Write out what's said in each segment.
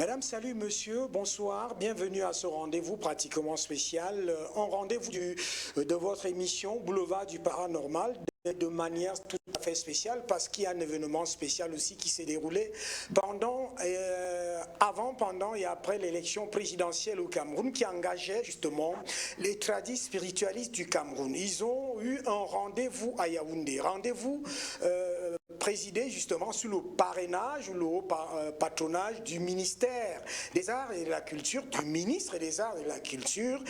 Madame, salut monsieur, bonsoir, bienvenue à ce rendez-vous pratiquement spécial, un rendez-vous de votre émission Boulevard du Paranormal, de manière tout à fait spéciale parce qu'il y a un événement spécial aussi qui s'est déroulé avant, pendant et après l'élection présidentielle au Cameroun qui engageait justement les tradis spiritualistes du Cameroun. Ils ont eu un rendez-vous à Yaoundé, rendez-vous présidé justement sous le parrainage ou le haut patronage du ministère des Arts et de la Culture, du ministre des Arts et de la Culture,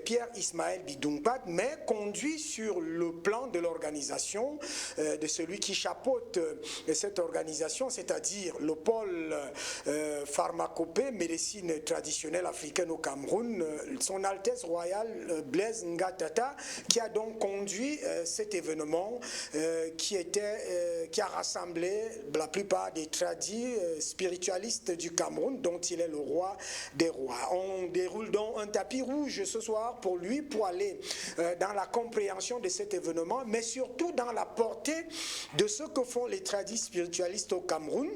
Pierre Ismaël Bidungpat, mais conduit sur le plan de l'organisation de celui qui chapeaute cette organisation, c'est-à-dire le pôle pharmacopée, médecine traditionnelle africaine au Cameroun, son Altesse royale Blaise Ngatata, qui a donc conduit cet événement qui a rassemblé la plupart des tradis spiritualistes du Cameroun, dont il est le roi des rois. On déroule donc un tapis rouge ce soir pour lui, pour aller dans la compréhension de cet événement, mais surtout dans la portée de ce que font les tradis spiritualistes au Cameroun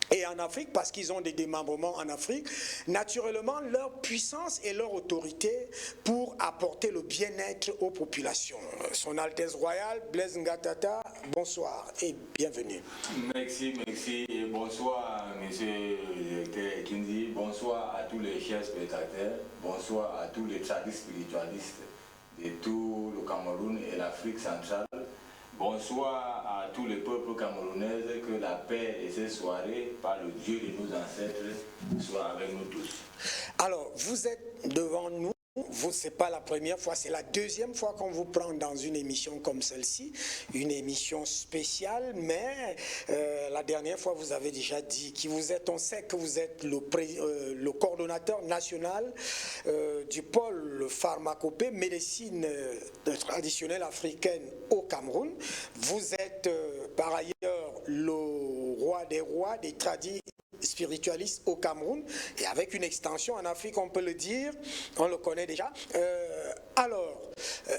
et en Afrique, parce qu'ils ont des démembrements en Afrique, naturellement leur puissance et leur autorité pour apporter le bien-être aux populations. Son Altesse royale, Blaise Ngatata, bonsoir et bienvenue. Merci, et bonsoir monsieur Kindi, bonsoir à tous les chers spectateurs, bonsoir à tous les tradis spiritualistes de tout le Cameroun et l'Afrique centrale. Bonsoir à tous les peuples camerounais, que la paix et ces soirées, par le Dieu de nos ancêtres, soit avec nous tous. Alors, vous êtes devant nous. Ce n'est pas la première fois, c'est la deuxième fois qu'on vous prend dans une émission comme celle-ci, une émission spéciale, mais la dernière fois vous avez déjà dit qui vous êtes, on sait que vous êtes le coordonnateur national du pôle pharmacopée, médecine traditionnelle africaine au Cameroun. Vous êtes par ailleurs le roi des tradis spiritualistes au Cameroun et avec une extension en Afrique, on peut le dire, on le connaît déjà.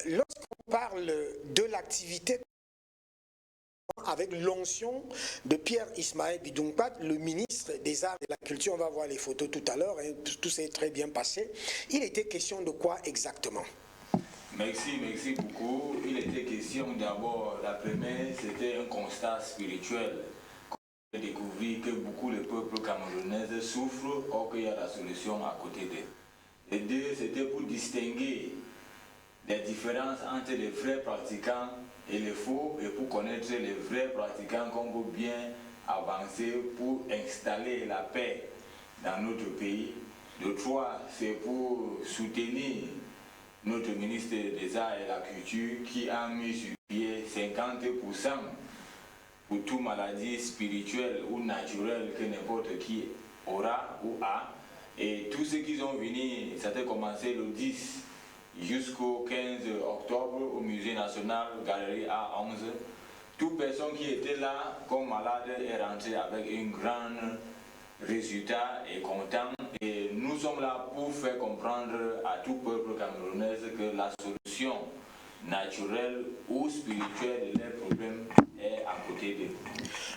Lorsqu'on parle de l'activité avec l'onction de Pierre Ismaël Bidungpat, le ministre des Arts et de la Culture, on va voir les photos tout à l'heure, hein, tout s'est très bien passé. Il était question de quoi exactement? Merci beaucoup. Il était question d'abord, la première, c'était un constat spirituel. J'ai découvert que beaucoup de peuples camerounais souffrent, or qu'il y a la solution à côté d'eux. Et deux, c'était pour distinguer les différences entre les vrais pratiquants et les faux, et pour connaître les vrais pratiquants qu'on peut bien avancer pour installer la paix dans notre pays. Le trois, c'est pour soutenir notre ministre des Arts et de la Culture qui a mis sur pied 50% pour toute maladie spirituelle ou naturelle que n'importe qui aura ou a. Et tous ceux qui sont venus, ça a commencé le 10 jusqu'au 15 octobre au Musée national, Galerie A11. Toute personne qui était là comme malade est rentrée avec un grand résultat et content. Et nous sommes là pour faire comprendre à tout peuple camerounais que la solution naturelle ou spirituelle de leurs problèmes est à côté d'eux.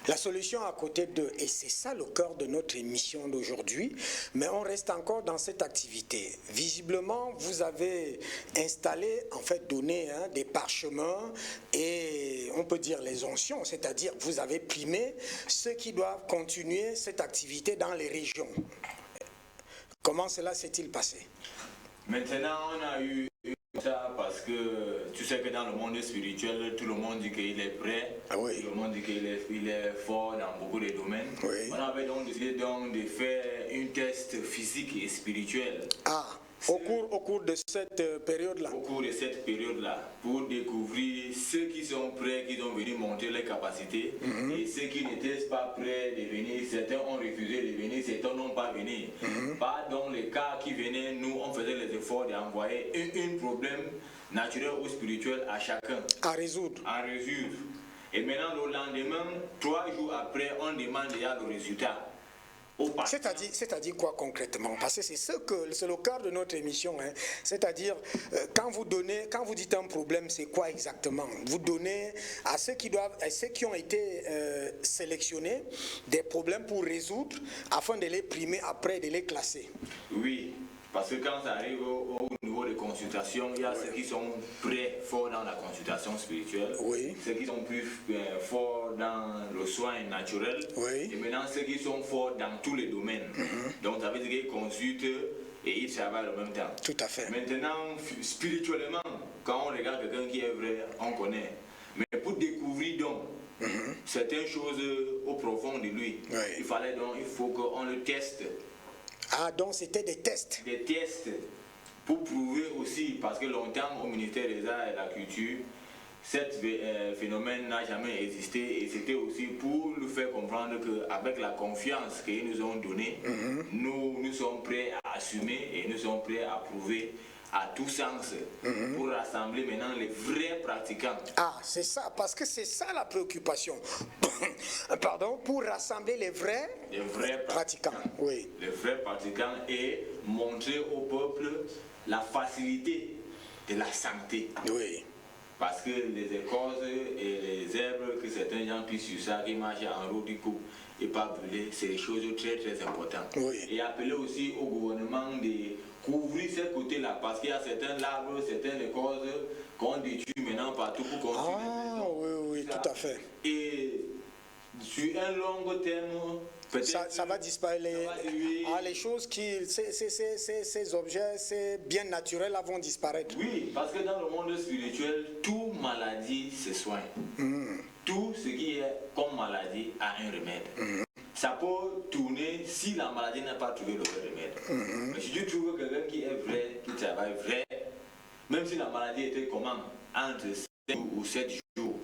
La solution à côté d'eux, et c'est ça le cœur de notre émission d'aujourd'hui, mais on reste encore dans cette activité. Visiblement, vous avez installé, en fait donné des parchemins et on peut dire les onctions, c'est-à-dire vous avez primé ceux qui doivent continuer cette activité dans les régions. Comment cela s'est-il passé? Maintenant, on a eu ça parce que tu sais que dans le monde spirituel, tout le monde dit qu'il est prêt, tout le monde dit qu'il est fort dans beaucoup de domaines. Oui. On avait donc décidé de faire un test physique et spirituel. Au cours de cette période-là. Au cours de cette période-là, pour découvrir ceux qui sont prêts, qui ont venu monter leurs capacités, et ceux qui n'étaient pas prêts de venir, certains ont refusé de venir, certains n'ont pas venu. Pas dans les cas qui venaient, nous on faisait les efforts d'envoyer un problème naturel ou spirituel à chacun. À résoudre. Et maintenant, le lendemain, 3 jours après, on demande déjà le résultat. aux patients. C'est-à-dire quoi concrètement? Parce que c'est le cœur de notre émission. Hein. C'est-à-dire, quand vous dites un problème, c'est quoi exactement? Vous donnez à ceux qui ont été sélectionnés des problèmes pour résoudre, afin de les primer après, de les classer. Oui. Parce que quand ça arrive au niveau des consultations, il y a ceux qui sont très forts dans la consultation spirituelle, ceux qui sont plus forts dans le soin naturel, et maintenant ceux qui sont forts dans tous les domaines. Donc ça veut dire qu'ils consultent et ils travaillent en même temps. Tout à fait. Maintenant, spirituellement, quand on regarde quelqu'un qui est vrai, on connaît. Mais pour découvrir donc certaines choses au profond de lui, il faut qu'on le teste. Ah, donc c'était des tests. Des tests pour prouver aussi, parce que longtemps au ministère des Arts et de la Culture, ce phénomène n'a jamais existé, et c'était aussi pour nous faire comprendre qu'avec la confiance qu'ils nous ont donnée, nous sommes prêts à assumer et nous sommes prêts à prouver à tout sens pour rassembler maintenant les vrais pratiquants. Ah, c'est ça, parce que c'est ça la préoccupation. Pardon, pour rassembler les vrais pratiquants. Oui. Les vrais pratiquants et montrer au peuple la facilité de la santé. Oui. Parce que les écorces et les herbes que certains gens pissent sur ça, qui marchent en route du coup et pas brûler, c'est des choses très très importantes. Oui. Et appeler aussi au gouvernement de couvrir ces côtés-là, parce qu'il y a certains arbres, certaines écorces qu'on détruit maintenant partout pour construire des maisons. Oui, tout à fait. Et sur un long terme, peut-être ça va disparaître. Les choses ces objets, ces biens naturels vont disparaître. Oui, parce que dans le monde spirituel, toute maladie se soigne. Tout ce qui est comme maladie a un remède. Ça peut tourner si la maladie n'a pas trouvé le vrai remède. Mais si tu trouves quelqu'un qui est vrai, qui travaille vrai, même si la maladie était comment, entre 5 ou 7 jours,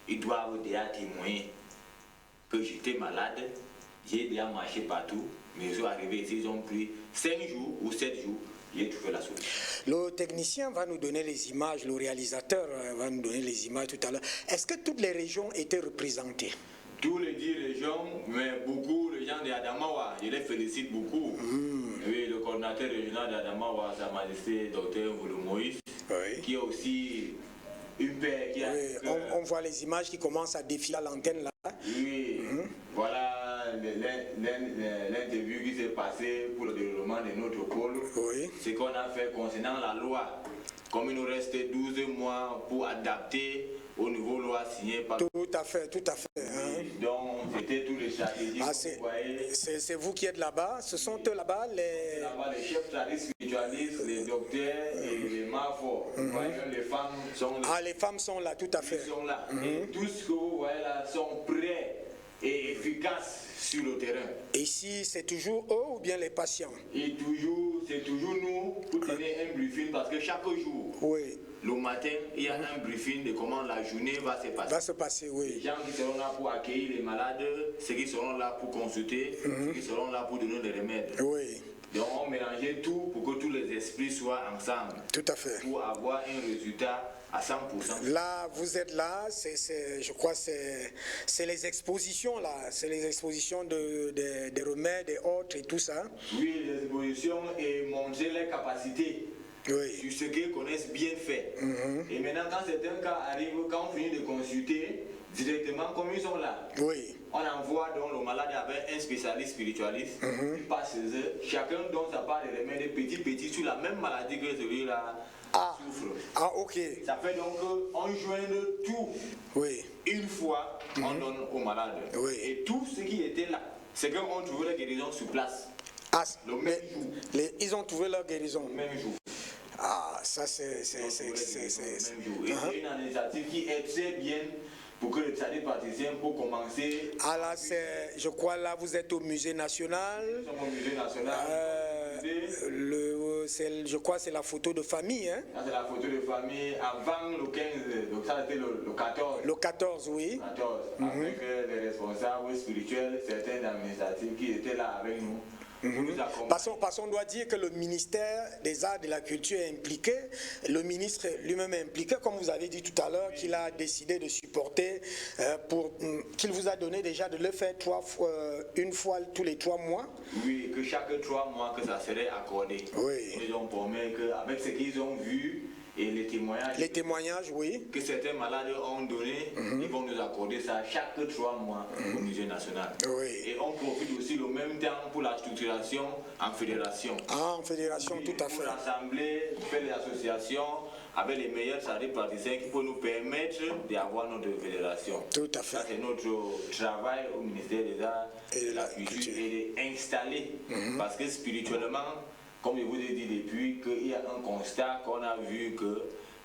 ils doivent déjà témoigner que j'étais malade, j'ai déjà marché partout, mais je suis arrivé ici, ils ont pris 5 jours ou 7 jours, j'ai trouvé la solution. Le technicien va nous donner les images, le réalisateur va nous donner les images tout à l'heure. Est-ce que toutes les régions étaient représentées? Tous les 10 régions, mais beaucoup de gens d'Adamawa, je les félicite beaucoup. Oui, le coordinateur régional d'Adamawa, Sa Majesté Dr Ngolo Moïse, qui est aussi une paix qui a... on voit les images qui commencent à défiler à l'antenne là. Oui, voilà l'interview qui s'est passée pour le développement de notre pôle. Ce qu'on a fait concernant la loi. Comme il nous reste 12 mois pour adapter aux nouvelles lois signées par... Tout à fait. Donc, c'était tous les stratégies que vous voyez. C'est vous qui êtes là-bas. Ce sont eux là-bas les... Là-bas, les chefs tradis spiritualistes, les docteurs et les marforts. Vous voyez, les femmes sont là. Ah, les femmes sont là, tout à fait. Ils sont là. Et tout ce que vous voyez là sont prêts et efficaces sur le terrain. Et si c'est toujours eux ou bien les patients? Et c'est toujours nous pour tenir un briefing parce que chaque jour, le matin, il y a un briefing de comment la journée va se passer. Les gens qui seront là pour accueillir les malades, ceux qui seront là pour consulter, ceux qui seront là pour donner des remèdes. Donc on mélangeait tout pour que tous les esprits soient ensemble. Tout à fait. Pour avoir un résultat à 100%. Là, vous êtes là, je crois que c'est les expositions là, c'est les expositions des remèdes et autres et tout ça. Oui, les expositions et montrer les capacités. Sur ce qu'ils connaissent bien fait. Et maintenant, quand certains cas arrivent, quand on finit de consulter, directement, comme ils sont là, on envoie donc le malade avec un spécialiste spiritualiste, il passe chez eux, chacun donne sa part de remèdes petit sur la même maladie que celui-là souffre. Ah, ok. Ça fait donc qu'on joigne tout. Une fois, on donne au malade. Et tout ce qui était là, c'est qu'on trouvait la guérison sur place. Le même jour. Ils ont trouvé leur guérison. Le même jour. Ah, ça c'est... C'est une initiative qui est très bien pour que les tradis praticiens pour commencer. Ah là, je crois là vous êtes au musée national. Nous sommes au musée national. Je crois que c'est la photo de famille. Hein? Ça c'est la photo de famille avant le 15, donc ça c'était le 14. Le 14, oui. 14, avec les responsables spirituels, certains administratifs qui étaient là avec nous Parce qu'on doit dire que le ministère des Arts et de la Culture est impliqué, le ministre lui-même est impliqué, comme vous avez dit tout à l'heure, qu'il a décidé de supporter, qu'il vous a donné déjà de le faire une fois tous les 3 mois. Oui, que chaque 3 mois que ça serait accordé. Oui. Ils ont promis qu'avec ce qu'ils ont vu et les témoignages, oui, que certains malades ont donné, ils vont nous accorder ça chaque 3 mois au Musée national. Oui. Et on profite aussi le même temps pour la structuration en fédération. Ah, en fédération, oui, tout à fait. Pour rassembler, faire des associations avec les meilleurs salariés praticiens qui peuvent nous permettre d'avoir notre fédération. Tout à fait. Ça, c'est notre travail au ministère des Arts et de la Culture et d'installer. Parce que spirituellement, comme je vous ai dit depuis, qu'il y a un constat qu'on a vu que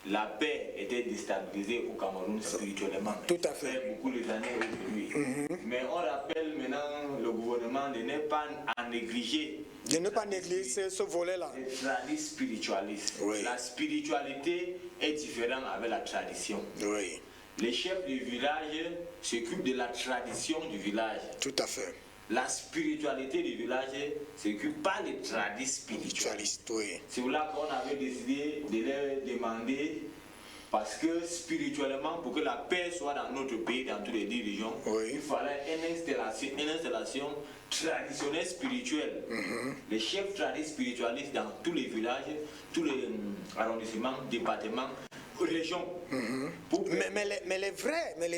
la paix était déstabilisée au Cameroun spirituellement. Tout à fait. Ça fait beaucoup de années aujourd'hui. Mais on rappelle maintenant le gouvernement de ne pas en négliger. De ne pas négliger ce volet-là. Les tradis spiritualistes. Oui. La spiritualité est différente avec la tradition. Oui. Les chefs du village s'occupent de la tradition du village. Tout à fait. La spiritualité du village s'occupe pas des tradis spiritualistes. Oui. C'est là qu'on avait décidé de leur demander, parce que spirituellement, pour que la paix soit dans notre pays, dans toutes les régions, oui, il fallait une installation traditionnelle spirituelle. Les chefs tradis spiritualistes dans tous les villages, tous les arrondissements, départements, régions. Mais les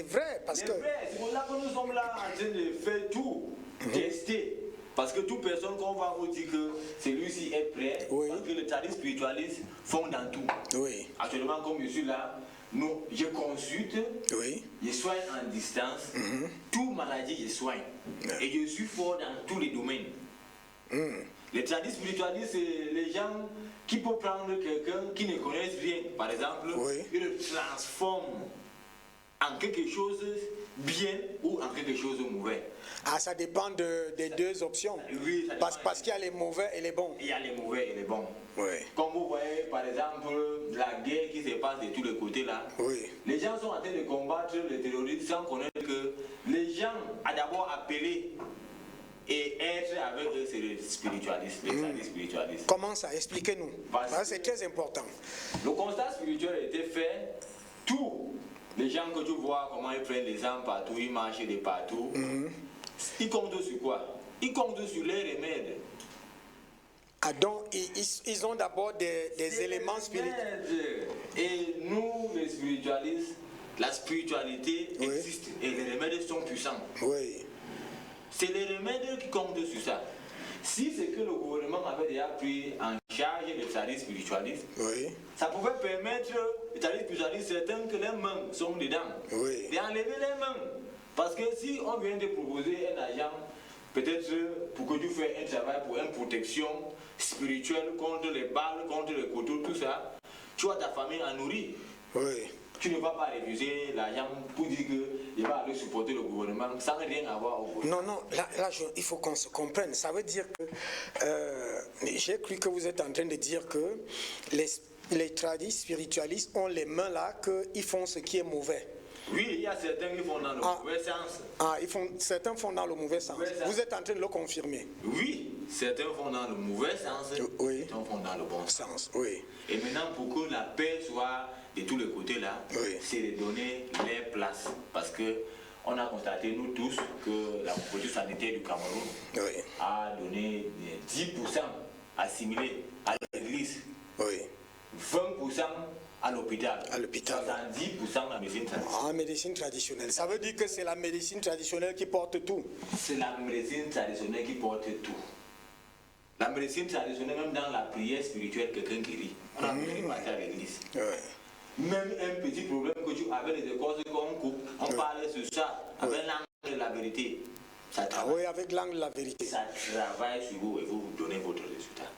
vrais, parce que... C'est pour ça que nous sommes là en train de faire tout, tester. Parce que toute personne qu'on va vous dire que celui-ci est prêt, oui, parce que les tradis spiritualistes font dans tout. Oui. Actuellement, comme je suis là, je consulte, oui, je soigne en distance, toute maladie je soigne. Et je suis fort dans tous les domaines. Les tradis spiritualistes, c'est les gens qui peuvent prendre quelqu'un qui ne connaissent rien, par exemple, oui, et le transforment en quelque chose de bien ou en quelque chose de mauvais. Ah, ça dépend des deux options. Oui, ça dépend. Parce qu'il y a les mauvais et les bons. Il y a les mauvais et les bons. Oui. Comme vous voyez, par exemple, la guerre qui se passe de tous les côtés là. Oui. Les gens sont en train de combattre les terroristes sans connaître que les gens ont d'abord appelé et être avec eux, c'est les spiritualistes, les tradis spiritualistes. Comment ça? Expliquez-nous. C'est très important. Le constat spirituel a été fait, tous les gens que tu vois, comment ils prennent les armes partout, ils marchent de partout, ils comptent sur quoi? Ils comptent sur les remèdes. Ah, donc ils ont d'abord des éléments spirituels. Et nous, les spiritualistes, la spiritualité, oui, existe et les remèdes sont puissants. Oui. C'est les remèdes qui comptent sur ça. Si c'est que le gouvernement avait déjà pris en charge les tradis spiritualistes, oui, ça pouvait permettre les tradis spiritualistes certains que les mains sont dedans, oui, et enlever les mains. Parce que si on vient de proposer un agent, peut-être pour que tu fasses un travail pour une protection spirituelle contre les balles, contre les couteaux, tout ça, tu as ta famille à nourrir. Oui. Tu ne vas pas refuser l'argent pour dire qu'il va aller supporter le gouvernement sans rien avoir au gouvernement. Non, là il faut qu'on se comprenne. Ça veut dire que j'ai cru que vous êtes en train de dire que les tradis spiritualistes ont les mains là, qu'ils font ce qui est mauvais. Oui, il y a certains qui font dans le mauvais sens. Ah, certains font dans le mauvais sens. Vous êtes en train de le confirmer. Oui, certains font dans le mauvais sens, oui, certains font dans le bon sens. Oui. Et maintenant, pour que la paix soit de tous les côtés là, oui, c'est de donner les places. Parce que on a constaté, nous tous, que la politique sanitaire du Cameroun, oui, a donné 10% assimilés à l'église, oui, 20% à l'hôpital. 70% la médecine traditionnelle. Ah, médecine traditionnelle. Ça veut dire que c'est la médecine traditionnelle qui porte tout. C'est la médecine traditionnelle qui porte tout. La médecine traditionnelle, même dans la prière spirituelle, quelqu'un qui rit. On a besoin de partir à l'église. Oui. Même un petit problème que tu avais les écorces qu'on coupe, on parlait sur ça, avec l'angle de la vérité. Ça travaille. Oui, avec l'angle de la vérité. Ça travaille sur vous et vous donnez votre résultat.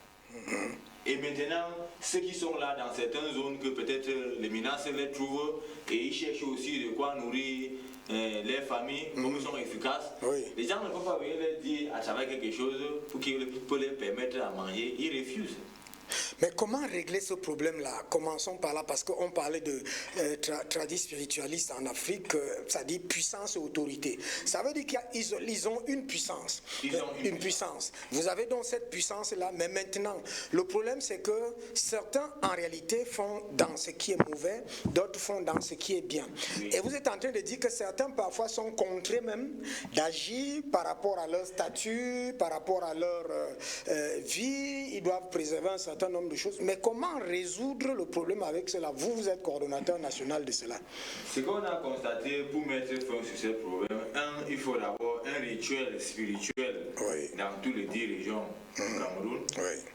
Et maintenant, ceux qui sont là dans certaines zones que peut-être les menaces les trouvent et ils cherchent aussi de quoi nourrir les familles, comme ils sont efficaces, oui, les gens ne peuvent pas venir leur dire à travers quelque chose pour qu'ils puissent les permettre à manger, ils refusent. Mais comment régler ce problème-là? Commençons par là, parce qu'on parlait de tradis spiritualistes en Afrique, ça dit puissance et autorité. Ça veut dire qu'ils ont une puissance. Une puissance. Vous avez donc cette puissance-là, mais maintenant, le problème c'est que certains en réalité font dans ce qui est mauvais, d'autres font dans ce qui est bien. Oui. Et vous êtes en train de dire que certains parfois sont contraints même d'agir par rapport à leur statut, par rapport à leur vie, ils doivent préserver un certain nombre de choses. Mais comment résoudre le problème avec cela? Vous êtes coordonnateur national de cela. Ce qu'on a constaté pour mettre fin sur ce problème, il faut d'abord un rituel spirituel dans toutes les 10 régions du Cameroun.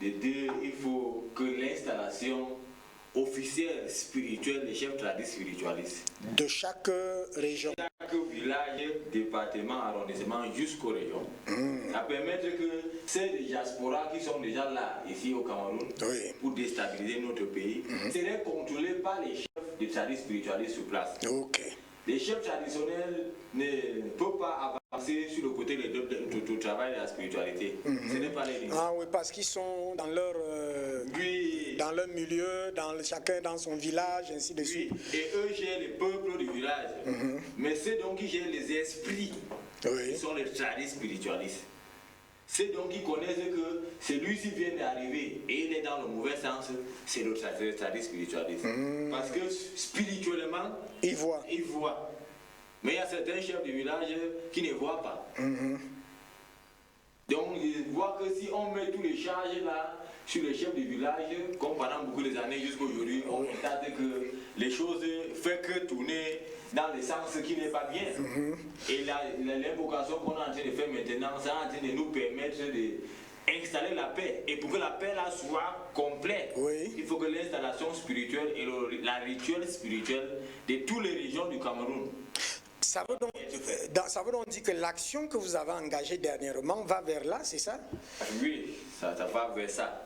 De deux, il faut que l'installation officielle spirituelle des chefs tradis spiritualistes de chaque région, chaque village, département, arrondissement jusqu'aux régions, ça permet que ces diasporas qui sont déjà là ici au Cameroun pour déstabiliser notre pays seraient contrôlés par les chefs de tradis spiritualistes sur place. Les chefs traditionnels ne peuvent pas avancer sur le côté du travail de la spiritualité. Ce n'est pas les lignes. Ah oui, parce qu'ils sont dans leur, dans leur milieu, chacun dans son village, ainsi de suite. Et eux gèrent les peuples du village. Mais c'est donc qui gèrent les esprits, qui sont les tradis spiritualistes. C'est donc qui connaissent que celui-ci vient d'arriver et il est dans le mauvais sens, c'est le tradit spiritualiste. Parce que spirituellement, il voit. Mais il y a certains chefs du village qui ne voient pas. Donc ils voient que si on met tous les charges là sur les chefs du village, comme pendant beaucoup d'années jusqu'à aujourd'hui, on constate que les choses font que tourner dans le sens qui n'est pas bien. Et l'invocation qu'on est en train de faire maintenant, c'est en train de nous permettre d'installer la paix. Et pour que la paix là soit complète, il faut que l'installation spirituelle et la rituel spirituel de toutes les régions du Cameroun. Ça veut donc dire que l'action que vous avez engagée dernièrement va vers là, c'est ça? Oui, ça va vers ça.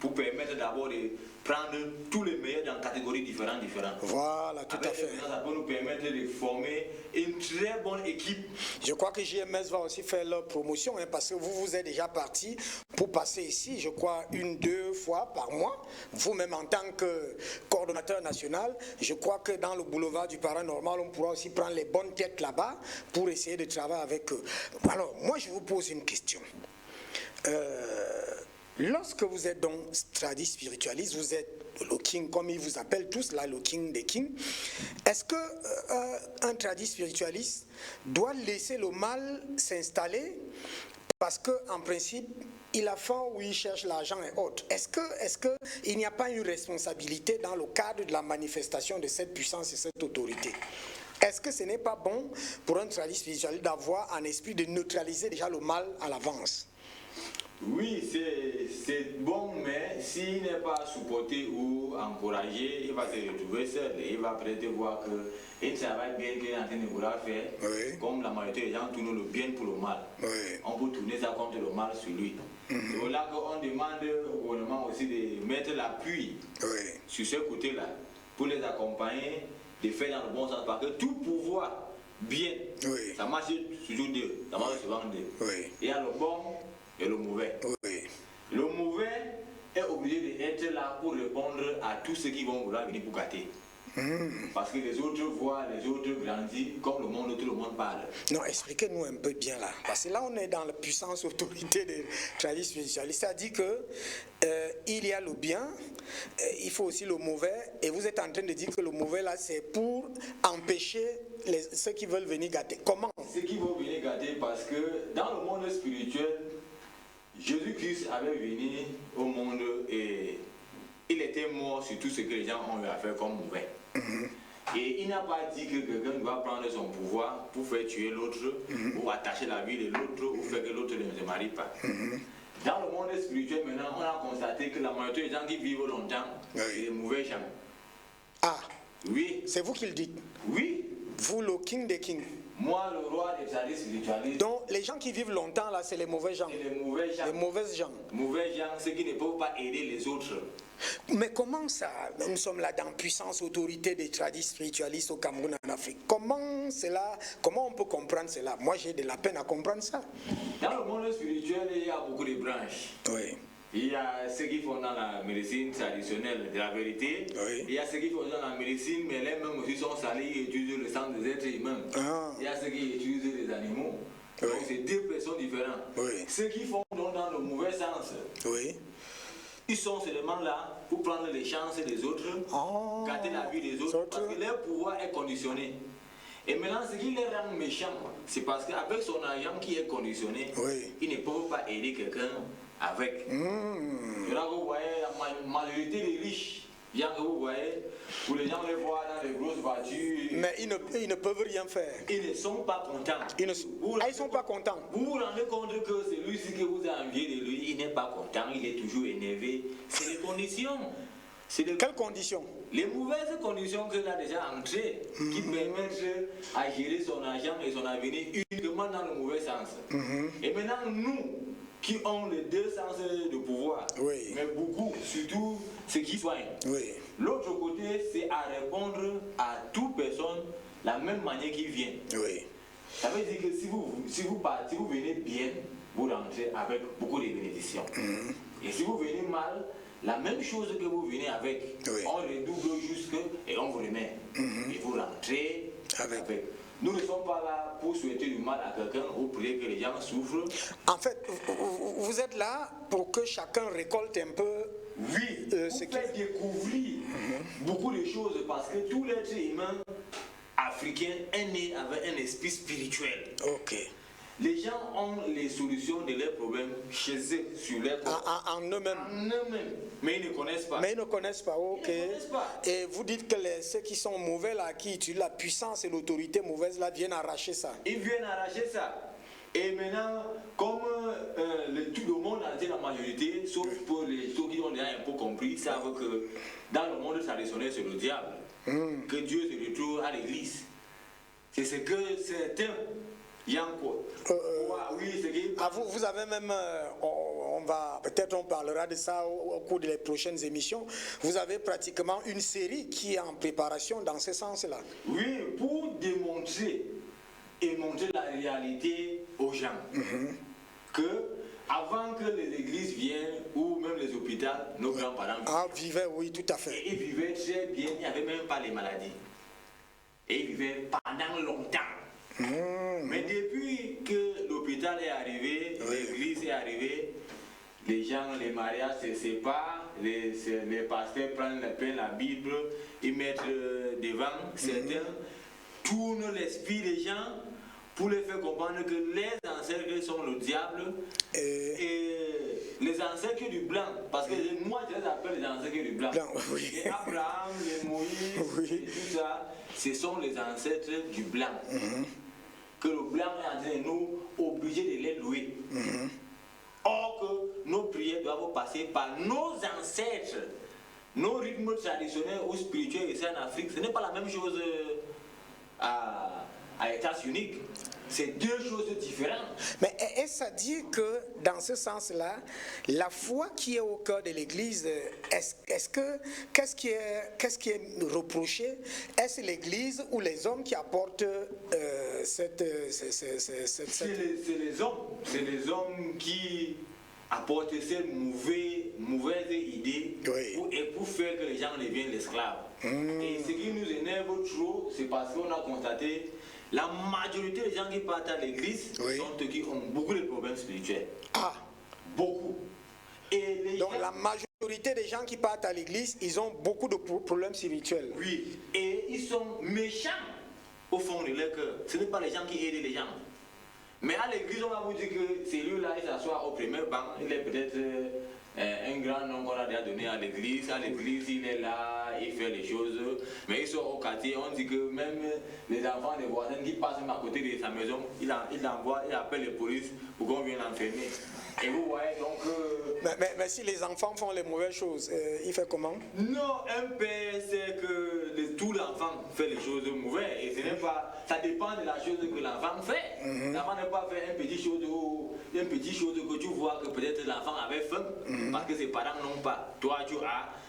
Pour permettre d'abord de prendre tous les meilleurs dans catégories différentes. Voilà, tout à fait. Ça peut nous permettre de former une très bonne équipe. Je crois que JMS va aussi faire leur promotion, parce que vous êtes déjà parti pour passer ici, je crois, 1-2 fois par mois. Vous-même en tant que coordonnateur national, je crois que dans le boulevard du paranormal, on pourra aussi prendre les bonnes têtes là-bas pour essayer de travailler avec eux. Alors, moi, je vous pose une question. Lorsque vous êtes donc tradis spiritualiste, vous êtes le king, comme ils vous appellent tous là, le king des kings. Est-ce que un tradis spiritualiste doit laisser le mal s'installer parce que en principe il a faim ou il cherche l'argent et autres? Est-ce que il n'y a pas une responsabilité dans le cadre de la manifestation de cette puissance et cette autorité? Est-ce que ce n'est pas bon pour un tradis spiritualiste d'avoir un esprit de neutraliser déjà le mal à l'avance? Oui, c'est bon, mais s'il n'est pas supporté ou encouragé, il va se retrouver seul et il va peut-être voir qu'il travaille bien qu'il est en train de vouloir faire. Comme la majorité des gens tournent le bien pour le mal. On peut tourner ça contre le mal sur lui. C'est pour là qu'on demande au gouvernement aussi de mettre l'appui sur ce côté-là pour les accompagner, de faire dans le bon sens. Parce que tout pouvoir bien, ça marche toujours deux, ça marche souvent deux. Il y a le bon et le mauvais. Le mauvais est obligé d'être là pour répondre à tous ceux qui vont vouloir venir pour gâter. Parce que les autres voient les autres grandir comme le monde, tout le monde parle. Non, expliquez-nous un peu bien là. Parce que là, on est dans la puissance autorité des tradis spiritualistes. Ça dit que il y a le bien, il faut aussi le mauvais. Et vous êtes en train de dire que le mauvais là, c'est pour empêcher ceux qui veulent venir gâter. Comment? Ceux qui veulent venir gâter, parce que dans le monde spirituel, Jésus-Christ avait venu au monde et il était mort sur tout ce que les gens ont eu à faire comme mauvais. Et il n'a pas dit que quelqu'un doit prendre son pouvoir pour faire tuer l'autre, ou attacher la vie de l'autre, ou faire que l'autre ne se marie pas. Dans le monde spirituel, maintenant, on a constaté que la majorité des gens qui vivent longtemps, c'est des mauvais gens. Ah, oui. C'est vous qui le dites? Oui. Vous, le king des kings? Moi, le roi des tradis spiritualistes. Donc, les gens qui vivent longtemps, là, c'est les mauvais gens. C'est les mauvais gens. Les mauvaises gens. Mauvais gens, ceux qui ne peuvent pas aider les autres. Mais comment ça? Nous sommes là dans puissance autorité des tradis spiritualistes au Cameroun, en Afrique. Comment on peut comprendre cela? Moi, j'ai de la peine à comprendre ça. Dans le monde spirituel, il y a beaucoup de branches. Il y a ceux qui font dans la médecine traditionnelle de la vérité. Oui. Il y a ceux qui font dans la médecine, mais les mêmes aussi sont salés et utilisent le sang des êtres humains. Ah. Il y a ceux qui utilisent les animaux. Oui. Donc c'est deux personnes différentes. Oui. Ceux qui font donc dans le mauvais sens, Oui. ils sont seulement là pour prendre les chances des autres, gâter la vie des autres, parce que leur pouvoir est conditionné. Et maintenant, ce qui les rend méchants, c'est parce qu'avec son argent qui est conditionné, Oui. ils ne peuvent pas aider quelqu'un avec. Là, vous voyez la majorité des riches, que vous voyez, où les gens les voient dans les grosses voitures. Mais ils ne peuvent rien faire. Ils ne sont pas contents. Ils ne sont pas contents. Vous vous rendez compte que celui-ci que vous avez envié de lui, il n'est pas content, il est toujours énervé. C'est les conditions. Quelles conditions? Les mauvaises conditions qu'il a déjà entrées, qui permettent à gérer son argent et son avenir uniquement dans le mauvais sens. Et maintenant, nous, qui ont les deux sens de pouvoir, oui. mais beaucoup, surtout ceux qui soignent. Oui. L'autre côté, c'est à répondre à toute personne la même manière qui vient. Oui. Ça veut dire que si vous venez bien, vous rentrez avec beaucoup de bénédictions. Et si vous venez mal, la même chose que vous venez avec, oui. on redouble jusque et on vous remet. Et vous rentrez avec. Nous ne sommes pas là pour souhaiter du mal à quelqu'un ou pour que les gens souffrent. En fait, vous êtes là pour que chacun récolte un peu. Oui, pour faire découvrir beaucoup de choses parce que tout l'être humain africain est né avec un esprit spirituel. Ok. Les gens ont les solutions de leurs problèmes chez eux, sur leurs corps. En eux-mêmes. En eux-mêmes. Mais ils ne connaissent pas. Mais ils ne connaissent pas, ok. Ils ne connaissent pas. Et vous dites que ceux qui sont mauvais là, qui utilisent la puissance et l'autorité mauvaise là, viennent arracher ça. Ils viennent arracher ça. Et maintenant, comme tout le monde entier, la majorité, sauf pour les ceux qui ont déjà un peu compris, savent que dans le monde traditionnel, c'est le diable. Que Dieu se retrouve à l'église. C'est ce que certains... oui, vous avez même, on parlera de ça au cours des prochaines émissions. Vous avez pratiquement une série qui est en préparation dans ce sens-là. Oui, pour démontrer et montrer la réalité aux gens. Que avant que les églises viennent ou même les hôpitaux, nos grands-parents vivaient, oui, tout à fait. Et ils vivaient très bien, il n'y avait même pas les maladies. Et ils vivaient pendant longtemps. Mais depuis que l'hôpital est arrivé, l'église est arrivée, les gens, les mariages se séparent, les pasteurs prennent la Bible, ils mettent devant, certains tournent l'esprit des gens pour les faire comprendre que les ancêtres sont le diable et les ancêtres du blanc, parce que moi je les appelle les ancêtres du blanc. Les Abraham, les Moïse, et tout ça, ce sont les ancêtres du blanc. Que le blanc est en train de nous obliger de les louer. Or que nos prières doivent passer par nos ancêtres. Nos rythmes traditionnels ou spirituels ici en Afrique, ce n'est pas la même chose à États-Unis. C'est deux choses différentes. Mais est-ce à dire que dans ce sens-là, la foi qui est au cœur de l'Église, qu'est-ce qui est reproché? Est-ce l'Église ou les hommes qui apportent C'est les hommes. C'est les hommes qui apportent cette mauvaise idée pour faire que les gens deviennent esclaves. Et ce qui nous énerve trop, c'est parce qu'on a constaté la majorité des gens qui partent à l'église sont ceux qui ont beaucoup de problèmes spirituels. Beaucoup. Et donc la majorité des gens qui partent à l'église, ils ont beaucoup de problèmes spirituels. Oui. Et ils sont méchants au fond de leur cœur. Ce n'est pas les gens qui aident les gens. Mais à l'église, on va vous dire que celui-là, il s'assoit au premier banc. Il est peut-être un grand nom qu'on a déjà donné à l'église. À l'église, il est là, il fait les choses. Mais ils sont au quartier, on dit que même les enfants des voisins qui passent même à côté de sa maison, il appelle les polices pour qu'on vienne l'enfermer. Et vous voyez donc... Mais si les enfants font les mauvaises choses, il fait comment? Non, un père sait que tout l'enfant fait les choses mauvaises. Et ce n'est pas... Ça dépend de la chose que l'enfant fait. L'enfant n'est pas fait une petite chose que tu vois que peut-être l'enfant avait faim parce que ses parents n'ont pas. Toi,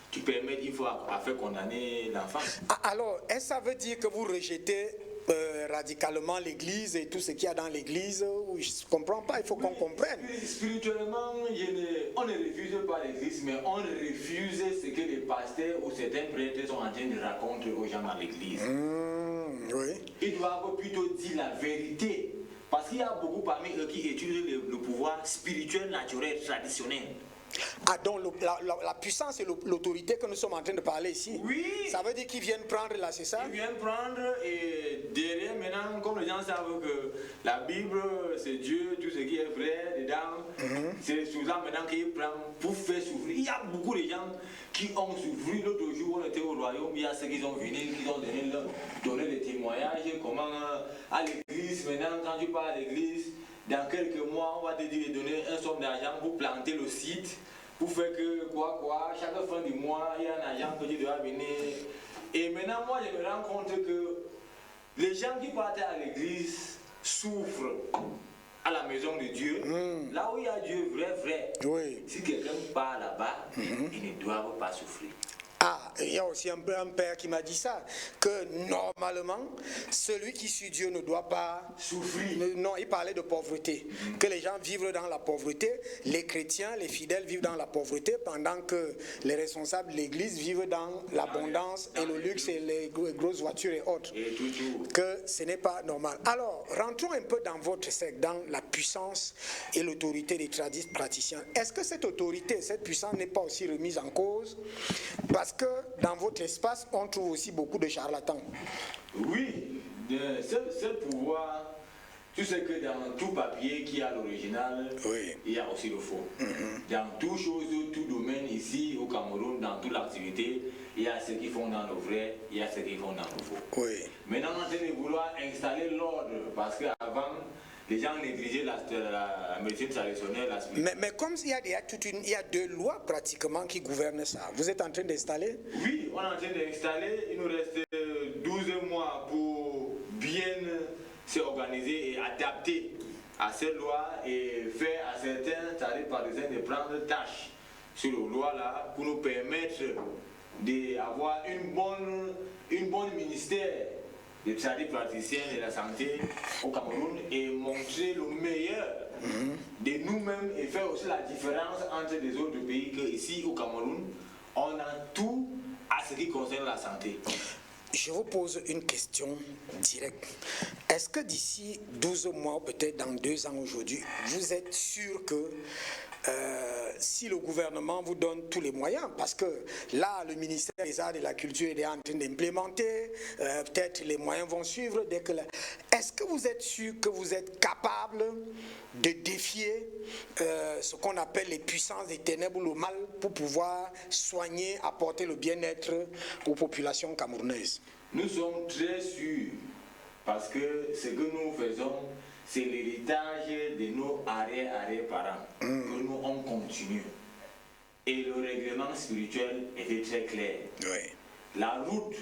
tu permets, il faut faire condamner l'enfant. Alors, est-ce que ça veut dire que vous rejetez radicalement l'église et tout ce qu'il y a dans l'église. Je ne comprends pas, il faut qu'on comprenne. Spirituellement, on ne refuse pas l'église, mais on refuse ce que les pasteurs ou certains prêtres sont en train de raconter aux gens dans l'église. Oui. Ils doivent plutôt dire la vérité. Parce qu'il y a beaucoup parmi eux qui étudient le pouvoir spirituel, naturel, traditionnel. Ah, donc la puissance et l'autorité que nous sommes en train de parler ici, oui. Ça veut dire qu'ils viennent prendre là, c'est ça? Ils viennent prendre et derrière maintenant, comme les gens savent que la Bible c'est Dieu, tout ce qui est vrai dedans, c'est sous ça maintenant qu'ils prennent pour faire souffrir. Il y a beaucoup de gens qui ont souffert. L'autre jour, on était au royaume, il y a ceux qui sont venus, qui ont donné des témoignages, comment à l'église, maintenant quand tu pars à l'église, dans quelques mois, on va te dire de donner un somme d'argent pour planter le site, pour faire que chaque fin du mois, il y a un agent que tu dois venir. Et maintenant, moi, je me rends compte que les gens qui partent à l'église souffrent à la maison de Dieu. Là où il y a Dieu vrai. Oui. Si quelqu'un part là-bas, ils ne doivent pas souffrir. Ah, il y a aussi un père qui m'a dit ça, que normalement, celui qui suit Dieu ne doit pas souffrir. Non, il parlait de pauvreté, que les gens vivent dans la pauvreté, les chrétiens, les fidèles vivent dans la pauvreté, pendant que les responsables de l'église vivent dans l'abondance et le luxe et les grosses voitures et autres. Et toujours. Que ce n'est pas normal. Alors, rentrons un peu dans votre secte, dans la puissance et l'autorité des praticiens. Est-ce que cette autorité, cette puissance n'est pas aussi remise en cause? Parce que dans votre espace, on trouve aussi beaucoup de charlatans. Oui, ce pouvoir, tu sais que dans tout papier qui a l'original, il y a aussi le faux. Dans toute chose, tout domaine ici au Cameroun, dans toute l'activité, il y a ceux qui font dans le vrai, il y a ceux qui font dans le faux. Maintenant, on est en train de vouloir installer l'ordre, parce qu'avant, les gens négligeaient la médecine traditionnelle. Mais comme il y a deux lois pratiquement qui gouvernent ça, vous êtes en train d'installer? Oui, on est en train d'installer. Il nous reste 12 mois pour bien s'organiser et adapter à ces lois et faire à certains, c'est-à-dire par exemple, de prendre tâche sur les lois-là pour nous permettre d'avoir une bonne ministère des praticiens de la santé au Cameroun et montrer le meilleur de nous-mêmes et faire aussi la différence entre les autres pays que ici au Cameroun, on a tout à ce qui concerne la santé. Je vous pose une question directe. Est-ce que d'ici 12 mois, peut-être dans 2 ans aujourd'hui, vous êtes sûr que si le gouvernement vous donne tous les moyens, parce que là, le ministère des Arts et de la Culture est en train d'implémenter, peut-être les moyens vont suivre. Est-ce que vous êtes sûr que vous êtes capable de défier ce qu'on appelle les puissances des ténèbres ou le mal pour pouvoir soigner, apporter le bien-être aux populations camerounaises? Nous sommes très sûrs, parce que ce que nous faisons, c'est l'héritage de nos arrière-parents, que nous on continue. Et le règlement spirituel était très clair. La route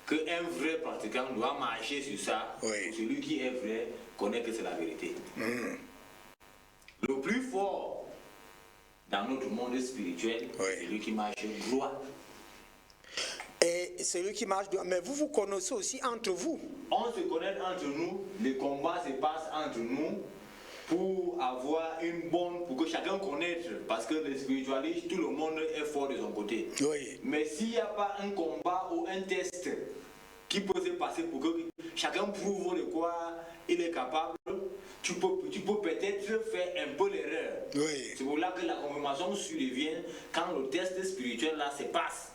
qu'un vrai pratiquant doit marcher sur ça, celui qui est vrai connaît que c'est la vérité. Le plus fort dans notre monde spirituel, c'est celui qui marche droit. Et celui qui marche droit. Mais vous connaissez aussi entre vous. On se connaît entre nous, les combats se passent entre nous pour avoir pour que chacun connaisse, parce que les spiritualistes, tout le monde est fort de son côté. Mais s'il n'y a pas un combat ou un test qui peut se passer pour que chacun prouve de quoi il est capable, tu peux peut-être faire un peu l'erreur. C'est pour là que la confirmation survient quand le test spirituel là se passe.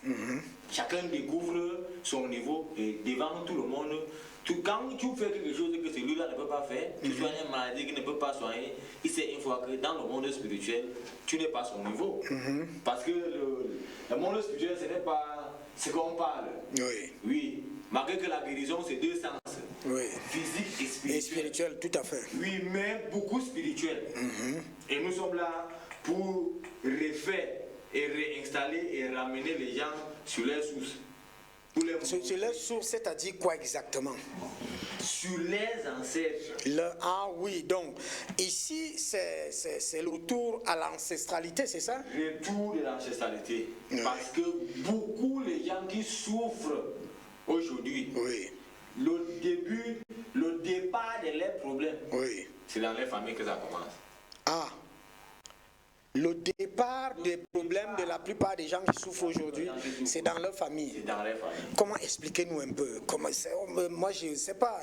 Chacun découvre son niveau et devant tout le monde. Quand tu fais quelque chose que celui-là ne peut pas faire, tu soignes une maladie qu'il ne peut pas soigner, il sait une fois que dans le monde spirituel, tu n'es pas son niveau. Parce que le monde spirituel, ce n'est pas ce qu'on parle. Oui. Malgré que la guérison, c'est 2 sens. Physique et spirituel. Et spirituel, tout à fait. Oui, mais beaucoup spirituel. Et nous sommes là pour refaire et réinstaller et ramener les gens sur leurs sources. Sur leurs sources, c'est-à-dire quoi exactement? Sur les ancêtres. Ah oui, donc ici c'est le retour à l'ancestralité, c'est ça? Retour de l'ancestralité. Parce que beaucoup les gens qui souffrent aujourd'hui, le départ de leurs problèmes, Oui. c'est dans les familles que ça commence. Ah. Le départ des problèmes de la plupart des gens qui souffrent aujourd'hui, c'est dans leur famille. C'est dans les familles. Comment expliquez-nous un peu comment moi je ne sais pas,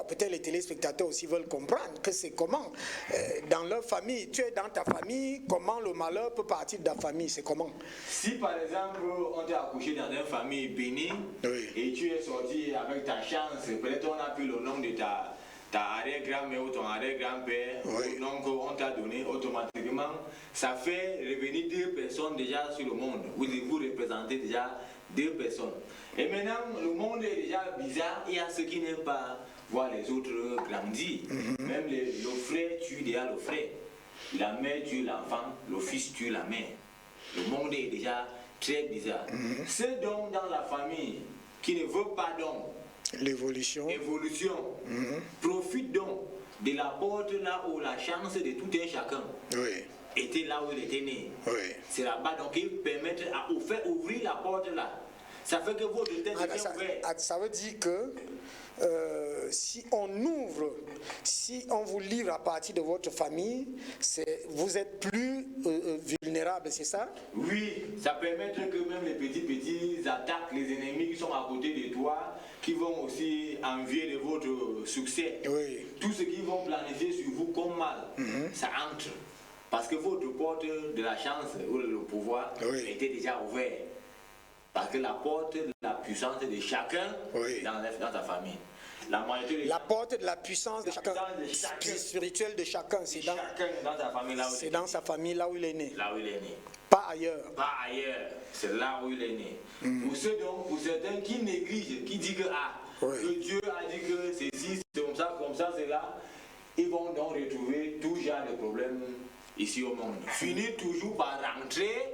peut-être les téléspectateurs aussi veulent comprendre que c'est comment dans leur famille. Tu es dans ta famille, comment le malheur peut partir de ta famille, c'est comment? Si par exemple on t'a accouché dans une famille bénie, Oui. et tu es sorti avec ta chance, peut-être on a pris le nom de ta arrière-grand-mère ou ton arrière-grand-père, Oui. le nom qu'on t'a donné automatiquement, ça fait revenir 2 personnes déjà sur le monde. Vous représentez déjà 2 personnes. Et maintenant, le monde est déjà bizarre. Il y a ceux qui n'aiment pas voir les autres grandir. Même le frère tue déjà le frère. La mère tue l'enfant, le fils tue la mère. Le monde est déjà très bizarre. Ceux donc dans la famille qui ne veut pas donc L'évolution. profite donc de la porte là où la chance de tout un chacun Oui. était là où il était né. Oui. C'est là-bas donc ils permettent à faire ouvrir la porte là. Ça fait que votre tête devient ouverte. Ça veut dire que si on ouvre, si on vous livre à partir de votre famille, vous êtes plus vulnérable, c'est ça? Oui, ça permet que même les petits attaquent les ennemis qui sont à côté de toi, qui vont aussi envier de votre succès. Oui. Tout ce qu'ils vont planifier sur vous comme mal, ça entre. Parce que votre porte de la chance ou le pouvoir était déjà ouverte. Parce que la porte de la puissance de chacun dans ta famille. La porte de la puissance de chacun, spirituelle de chacun, c'est dans ta famille là où c'est dans sa famille là où il est né. Là où il est né. Pas ailleurs. Pas ailleurs, c'est là où il est né. Pour certains qui négligent, qui disent que Dieu a dit que ceci, c'est comme ça, c'est là, ils vont donc retrouver tout genre de problèmes ici au monde. Finir toujours par rentrer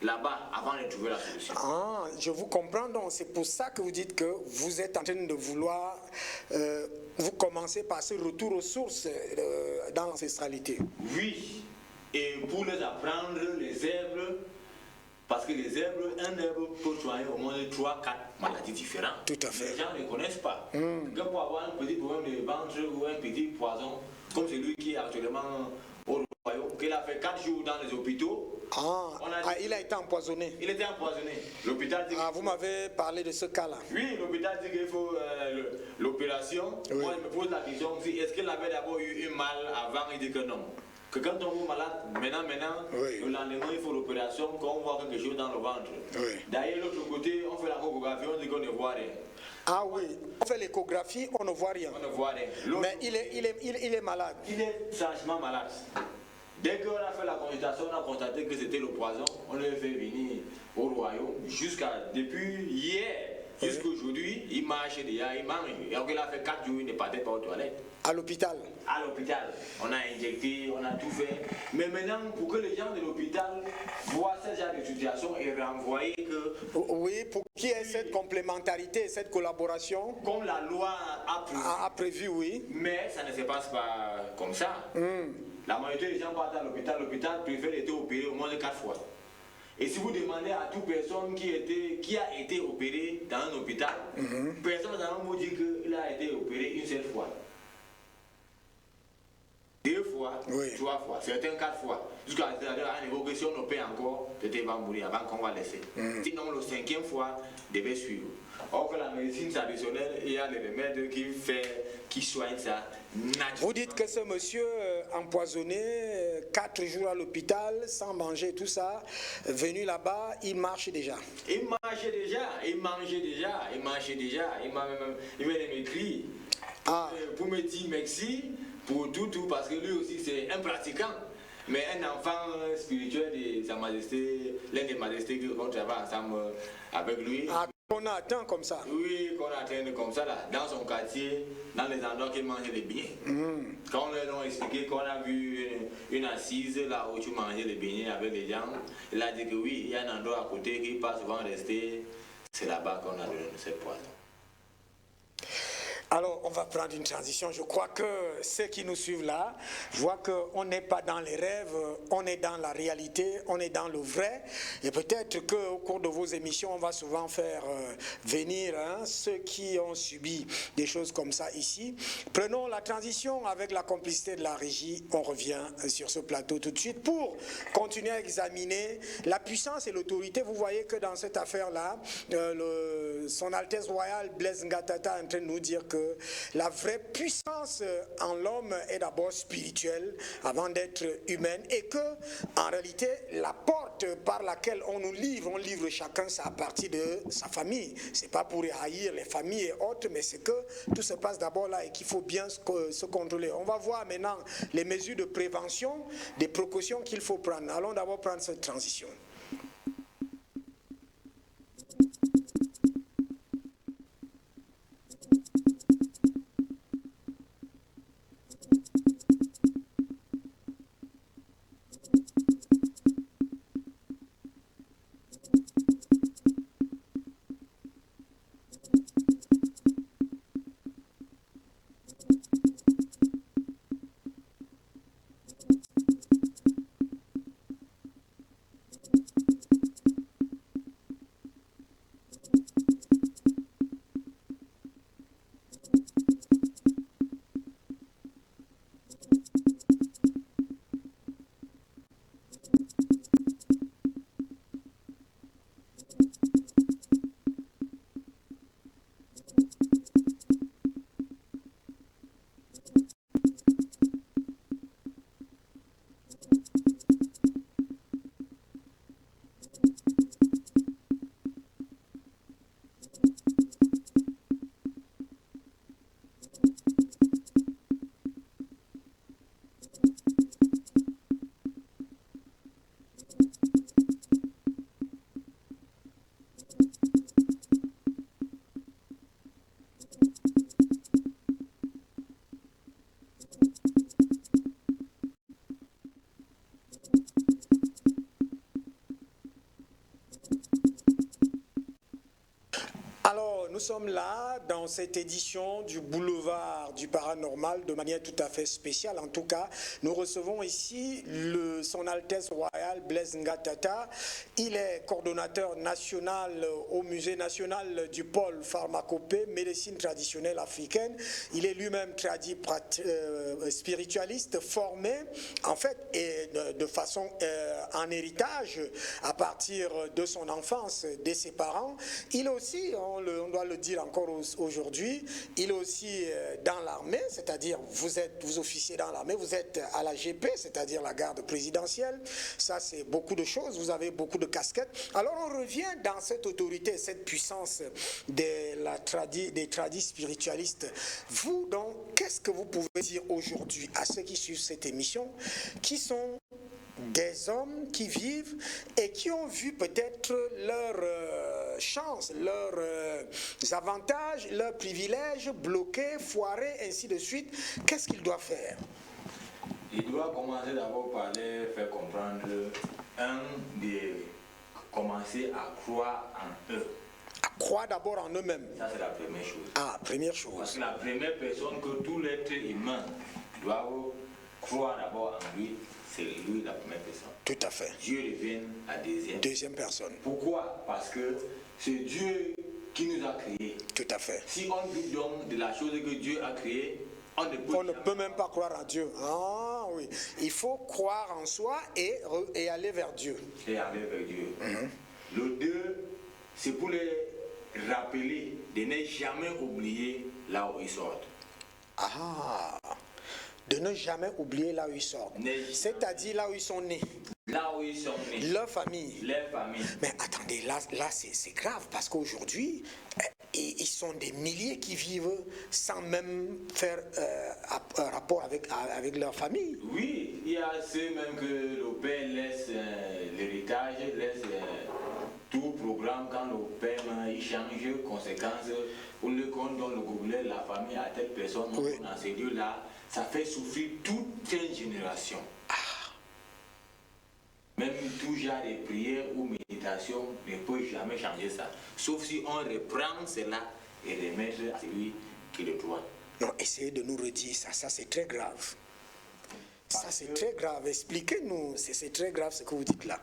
là-bas avant de trouver la solution. Ah, je vous comprends donc. C'est pour ça que vous dites que vous êtes en train de vouloir, vous commencez par ce retour aux sources dans l'ancestralité. Oui, et pour les apprendre les herbes, parce que les herbes, un herbe peut soigner au moins 3-4 maladies différentes. Tout à fait. Les gens ne connaissent pas. Quelqu'un peut avoir un petit problème de ventre ou un petit poison, comme celui qui est actuellement au royaume, qu'il a fait 4 jours dans les hôpitaux. Il a été empoisonné. Il était empoisonné. L'hôpital dit vous m'avez parlé de ce cas-là. Oui, l'hôpital dit qu'il faut l'opération. Oui. Moi, je me pose la question, est-ce qu'il avait d'abord eu un mal avant? Il dit que non. Que quand on est malade, maintenant, le lendemain, il faut l'opération, quand on voit quelque chose dans le ventre. Oui. D'ailleurs, l'autre côté, on fait la échographie, on dit qu'on ne voit rien. Ah oui, on fait l'échographie, on ne voit rien. On ne voit rien. Mais il est malade. Il est franchement malade. Dès qu'on a fait la consultation, on a constaté que c'était le poison. On l'a fait venir au royaume. Depuis hier, jusqu'à aujourd'hui, il marche déjà, il mange. Et il a fait 4 jours, il ne partait pas aux toilettes. À l'hôpital. À l'hôpital. On a injecté, on a tout fait. Mais maintenant, pour que les gens de l'hôpital voient ce genre de situation et renvoyer que... Oui, pour qu'il y ait cette complémentarité, cette collaboration. Comme la loi a prévu, oui. Mais ça ne se passe pas comme ça. La majorité des gens partent à l'hôpital. L'hôpital préfère être opéré au moins 4 fois. Et si vous demandez à toute personne qui a été opérée dans un hôpital, personne n'a vous dire qu'il a été opéré une seule fois. 2 fois, 3 fois, certains 4 fois. Jusqu'à un niveau que si on opère encore, peut-être va mourir avant qu'on va laisser. Sinon, le 5e fois devait suivre. Or que la médecine traditionnelle, il y a des remèdes qui soignent ça. Vous dites que ce monsieur empoisonné, 4 jours à l'hôpital, sans manger, tout ça, venu là-bas, il marche déjà. Il marchait déjà. Il m'a même écrit pour me dire merci pour tout, parce que lui aussi c'est un pratiquant. Mais un enfant spirituel de Sa Majesté, l'un des majestés qu'on travaille ensemble avec lui. Qu'on a atteint comme ça. Oui, qu'on a atteint comme ça là, dans son quartier, dans les endroits qu'il mangeait les beignets. Quand on leur a expliqué qu'on a vu une assise là où tu mangeais les beignets avec les gens, il a dit que oui, il y a un endroit à côté qui pas souvent rester, c'est là-bas qu'on a donné cette poison. Alors, on va prendre une transition. Je crois que ceux qui nous suivent là voient qu'on n'est pas dans les rêves, on est dans la réalité, on est dans le vrai. Et peut-être qu'au cours de vos émissions, on va souvent faire venir ceux qui ont subi des choses comme ça ici. Prenons la transition avec la complicité de la régie. On revient sur ce plateau tout de suite pour continuer à examiner la puissance et l'autorité. Vous voyez que dans cette affaire-là, Son Altesse Royale Blaise Ngatata est en train de nous dire que la vraie puissance en l'homme est d'abord spirituelle avant d'être humaine, et que en réalité la porte par laquelle on livre chacun ça à partir de sa famille. C'est pas pour haïr les familles et autres, mais c'est que tout se passe d'abord là et qu'il faut bien se contrôler. On va voir maintenant les mesures de prévention, des précautions qu'il faut prendre. Allons d'abord prendre cette transition. Alors, nous sommes là dans cette édition du Boulevard du Paranormal de manière tout à fait spéciale. En tout cas, nous recevons ici Son Altesse Royale Blaise Ngatata. Il est coordonnateur national au Musée national du pôle pharmacopée, médecine traditionnelle africaine. Il est lui-même spiritualiste formé, en fait, et de façon en héritage à partir de son enfance, de ses parents. Il est aussi, on doit le dire encore aujourd'hui, il est aussi dans l'armée, c'est-à-dire vous officiez dans l'armée, vous êtes à la GP, c'est-à-dire la garde présidentielle. Ça, c'est beaucoup de choses, vous avez beaucoup de casquettes. Alors on revient dans cette autorité, cette puissance des tradis spiritualistes. Vous, donc, qu'est-ce que vous pouvez dire aujourd'hui à ceux qui suivent cette émission, qui sont des hommes qui vivent et qui ont vu peut-être leurs chances, leurs avantages, leurs privilèges bloqués, foirés, ainsi de suite? Qu'est-ce qu'ils doivent faire? Il doit commencer d'abord par les faire comprendre, commencer à croire en eux. À croire d'abord en eux-mêmes. Ça, c'est la première chose. Ah, première chose. Parce que la première personne que tout l'être humain doit croire d'abord en lui, c'est lui la première personne. Tout à fait. Dieu revient à deuxième personne. Pourquoi? Parce que c'est Dieu qui nous a créés. Tout à fait. Si on doute donc de la chose que Dieu a créée, on ne peut même pas croire en Dieu. Ah oui. Il faut croire en soi et aller vers Dieu. Et aller vers Dieu. Le 2, c'est pour les rappeler de ne jamais oublier là où ils sortent. Ah, de ne jamais oublier là où ils sortent. C'est-à-dire là où ils sont nés. Là où ils sont nés. Leur famille. Leur famille. Mais attendez, là c'est grave parce qu'aujourd'hui, ils sont des milliers qui vivent sans même faire un rapport avec leur famille. Oui, il y a ceux même que le père laisse l'héritage, laisse tout programme quand le père il change, conséquences, pour le compte dans le gobelet, la famille à telle personne, oui. Dans ces lieux-là, ça fait souffrir toute une génération. Même tout genre de prière ou méditation ne peut jamais changer ça. Sauf si on reprend cela et remettre à celui qui le doit. Non, essayez de nous redire ça, ça c'est très grave. Ça c'est très grave, expliquez-nous, c'est très grave ce que vous dites là.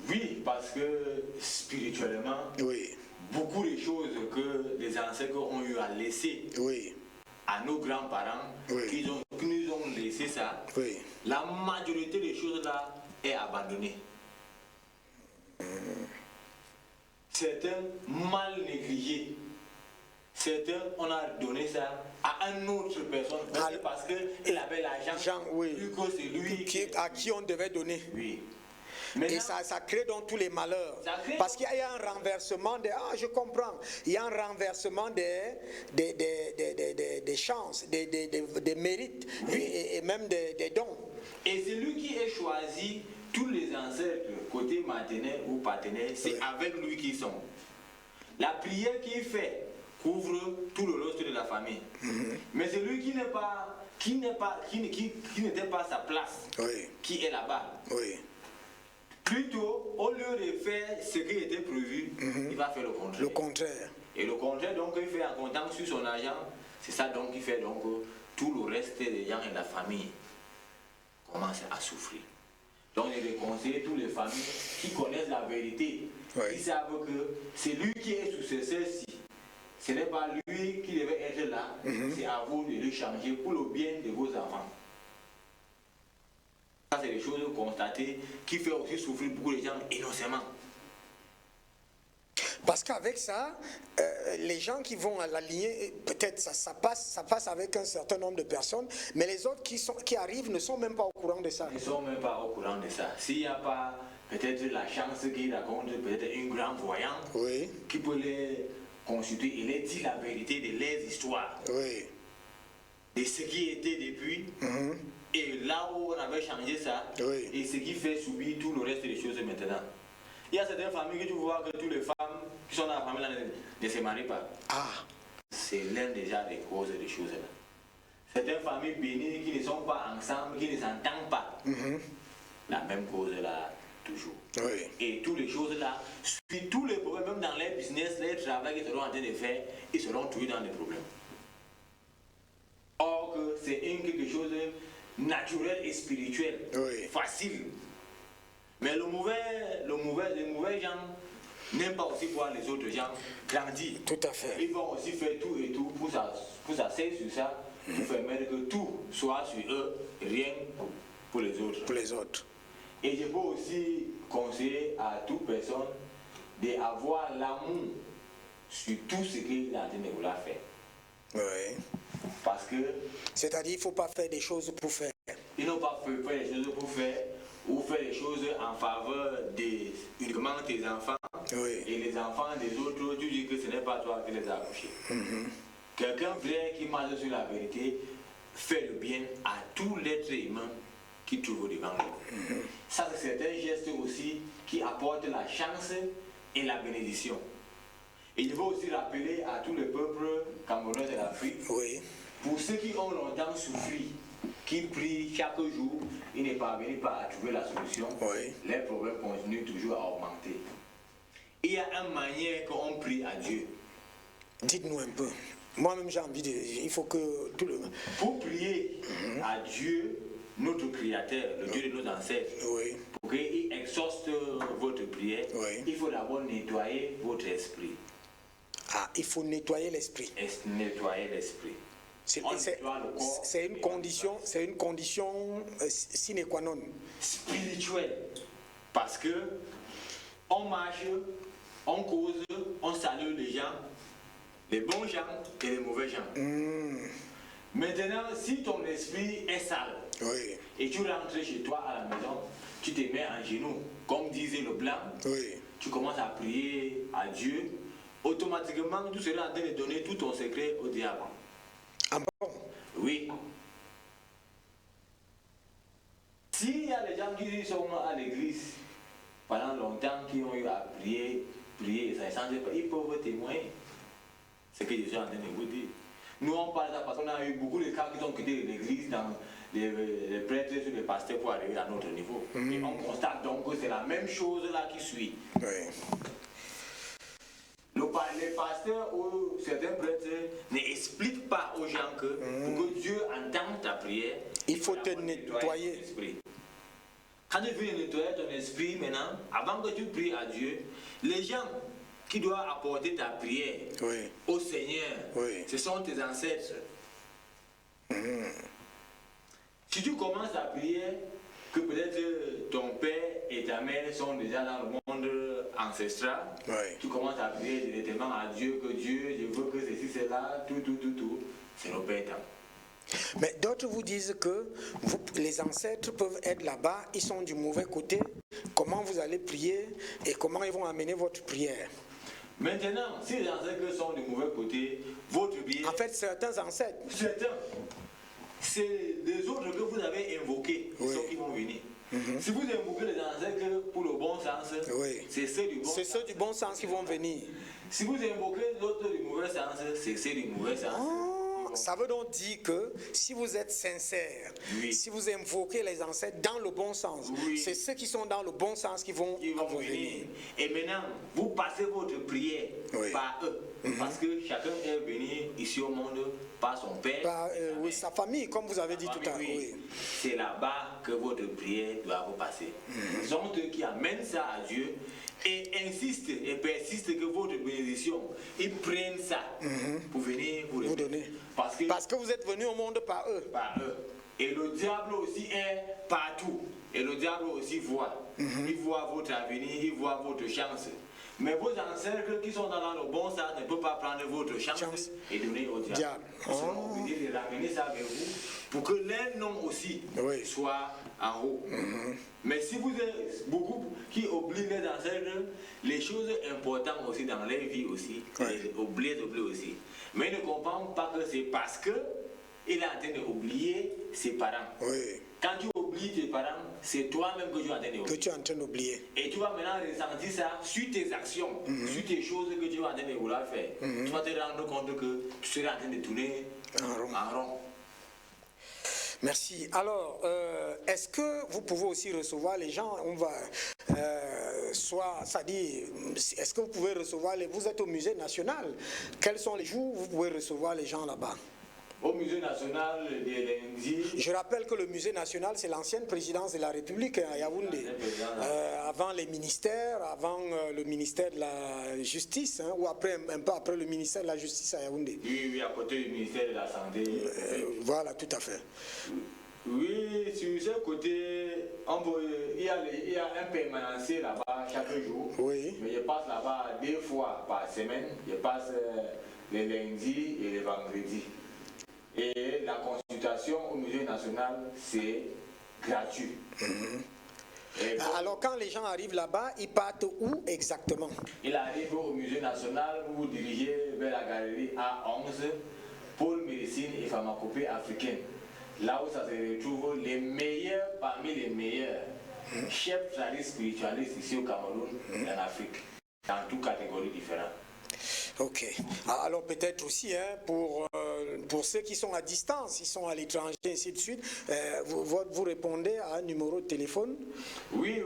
Oui, parce que spirituellement, Oui, beaucoup de choses que les ancêtres ont eu à laisser oui, à nos grands-parents, Oui. qui nous ont laissé ça, oui. la majorité des choses là est abandonnée. Certains mal négligés. Certains, on a donné ça à une autre personne parce qu'il avait l'argent, oui. vu que c'est lui À qui on devait donner. Oui. Et Maintenant, ça crée donc tous les malheurs. Ça crée Parce qu'il y a un renversement des... Ah, je comprends. Il y a un renversement des chances, des mérites et même des dons. et c'est lui qui est choisi tous les ancêtres, côté maternel ou paternel, c'est Oui. avec lui qu'ils sont. La prière qu'il fait couvre tout le reste de la famille. Mais c'est lui qui n'était pas sa place, Oui, qui est là-bas. oui. Plutôt, au lieu de faire ce qui était prévu, il va faire le contraire. Le contraire. Et le contraire, donc, il fait en comptant sur son argent. C'est ça donc qui fait donc tout le reste des gens et la famille commencent à souffrir. Donc, je conseille toutes les familles qui connaissent la vérité, Oui. qui savent que c'est lui qui est successeur-ci. Ce n'est pas lui qui devait être là, c'est à vous de le changer pour le bien de vos enfants. Ça, c'est des choses constatées qui font aussi souffrir beaucoup de gens innocemment. Parce qu'avec ça, les gens qui vont à la lignée, peut-être ça passe avec un certain nombre de personnes, mais les autres qui arrivent ne sont même pas au courant de ça. Ils ne sont même pas au courant de ça. S'il n'y a pas peut-être la chance qu'ils racontent, peut-être un grand voyant Oui, qui peut les consulter et les dire la vérité de leurs histoires, oui. de ce qui était depuis, et là où on avait changé ça, Oui. et ce qui fait subir tout le reste des choses maintenant. Il y a certaines familles que tu vois que toutes les femmes qui sont dans la famille là, ne se marient pas. Ah, C'est l'un déjà des causes des choses là. Certaines familles bénies qui ne sont pas ensemble, qui ne s'entendent pas. La même cause là, toujours. oui. Et toutes les choses là, puis tous les problèmes, même dans les business, les travail qu'ils seront en train de faire, ils seront toujours dans des problèmes. Or que c'est quelque chose de naturel et spirituel, Oui. facile. Mais les mauvais gens n'aiment pas aussi voir les autres gens grandir. Tout à fait. Ils vont aussi faire tout et tout pour s'asseoir sur ça, pour permettre que tout soit sur eux, rien pour les autres. Pour les autres. Et je peux aussi conseiller à toute personne d'avoir l'amour sur tout ce qu'il est en train de vouloir faire. Oui. Parce que C'est-à-dire qu'il ne faut pas faire des choses pour faire. ils n'ont pas fait des choses pour faire ou faire des choses en faveur uniquement de tes enfants. Oui. Et les enfants des autres, tu dis que ce n'est pas toi qui les as accouchés. Quelqu'un vrai qui marche sur la vérité fait le bien à tout l'être humain qui trouve devant lui. Ça, c'est un geste aussi qui apporte la chance et la bénédiction. Et il faut aussi rappeler à tous les peuples camerounais de l'Afrique, Oui. pour ceux qui ont longtemps souffert, qui prient chaque jour, ils ne parviennent pas à trouver la solution, Oui. les problèmes continuent toujours à augmenter. Il y a une manière qu'on prie à Dieu. Dites-nous un peu. Moi-même, j'ai envie de... Il faut que tout le... Pour prier à Dieu, notre Créateur, le Dieu de nos ancêtres, Oui. pour qu'il exauce votre prière, Oui. il faut d'abord nettoyer votre esprit. Ah, il faut nettoyer l'esprit. Nettoyer l'esprit. C'est une condition sine qua non. Spirituelle. Parce que on marche, on cause, on salue les gens, les bons gens et les mauvais gens. Maintenant, si ton esprit est sale, Oui. et tu rentres chez toi à la maison, tu te mets en genoux, comme disait le blanc, Oui. tu commences à prier à Dieu, automatiquement tu seras en train de donner tout ton secret au diable. Ah bon? Oui. S'il y a des gens qui sont à l'église pendant longtemps, qui ont eu à prier, et ça ne change pas, ils peuvent témoigner. C'est ce que je suis en train de vous dire. Nous, on parle de ça parce qu'on a eu beaucoup de cas qui ont quitté l'église dans les prêtres et les pasteurs pour arriver à notre niveau. Et on constate donc que c'est la même chose là qui suit. Oui. Le les pasteurs ou certains prêtres n'expliquent pas aux gens que pour que Dieu entende ta prière, il faut te nettoyer. Quand tu veux nettoyer ton esprit maintenant, avant que tu pries à Dieu, les gens qui doivent apporter ta prière au Seigneur, ce sont tes ancêtres. Si tu commences à prier, que peut-être ton père et ta mère sont déjà dans le monde ancestral, tu commences à prier directement à Dieu, que Dieu, je veux que ceci, cela, tout, c'est nos pères. Mais d'autres vous disent que les ancêtres peuvent être là-bas, ils sont du mauvais côté. Comment vous allez prier et comment ils vont amener votre prière? Maintenant, si les ancêtres sont du mauvais côté, votre prière... En fait, certains ancêtres... Certains, c'est les autres que vous avez invoqués, ceux qui vont venir. Si vous invoquez les ancêtres pour le bon sens, c'est ceux du bon sens. C'est ceux du bon sens qui vont venir. Si vous invoquez l'autre du mauvais sens, c'est ceux du mauvais sens. Ça veut donc dire que si vous êtes sincère, si vous invoquez les ancêtres dans le bon sens, c'est ceux qui sont dans le bon sens qui vont venir. Et maintenant, vous passez votre prière par eux. Parce que chacun est venu ici au monde par son père. Par sa famille, comme vous avez dit tout à l'heure. C'est là-bas que votre prière doit vous passer. Ce sont eux qui amènent ça à Dieu et insistent et persistent que votre bénédiction, ils prennent ça pour venir vous donner. Parce que vous êtes venu au monde par eux. Par eux. Et le diable aussi est partout. Et le diable aussi voit. Il voit votre avenir, il voit votre chance. Mais vos ancêtres qui sont dans le bon sens ne peuvent pas prendre votre chance et donner au diable. Ils seront obligés de ramener ça avec vous pour que leur nom aussi soit en haut. Mais si vous êtes beaucoup qui oublient les ancêtres, les choses importantes aussi dans leur vie aussi, ils oublient aussi. Mais ils ne comprennent pas que c'est parce que il est en train d'oublier ses parents. Quand tu oublies tes parents, c'est toi-même que tu es en train d'oublier. Et tu vas maintenant ressentir ça sur tes actions, sur tes choses que tu vas en train de vouloir faire. Tu vas te rendre compte que tu seras en train de tourner en rond. Merci. Alors, est-ce que vous pouvez aussi recevoir les gens, c'est-à-dire, est-ce que vous pouvez recevoir vous êtes au musée national, quels sont les jours où vous pouvez recevoir les gens là-bas? Au musée national de lundi. Je rappelle que le musée national, c'est l'ancienne présidence de la République à Yaoundé. Avant les ministères, avant le ministère de la Justice, ou après, un peu après le ministère de la Justice à Yaoundé. Oui, à côté du ministère de la Santé. Voilà, tout à fait. Oui, sur ce côté, il y a un permanencier là-bas chaque jour. Mais je passe là-bas 2 fois par semaine. Je passe les lundis et les vendredis. Et la consultation au musée national, c'est gratuit. Alors quand les gens arrivent là-bas, ils partent où exactement? Ils arrivent au musée national, vous vous dirigez vers la galerie A11, pôle médecine et pharmacopée africaine. Là où ça se retrouve les meilleurs parmi les meilleurs chefs tradis spiritualistes ici au Cameroun et en Afrique, dans toutes catégories différentes. Ok. Alors peut-être aussi, pour ceux qui sont à distance, ils sont à l'étranger, ainsi de suite, vous répondez à un numéro de téléphone? Oui.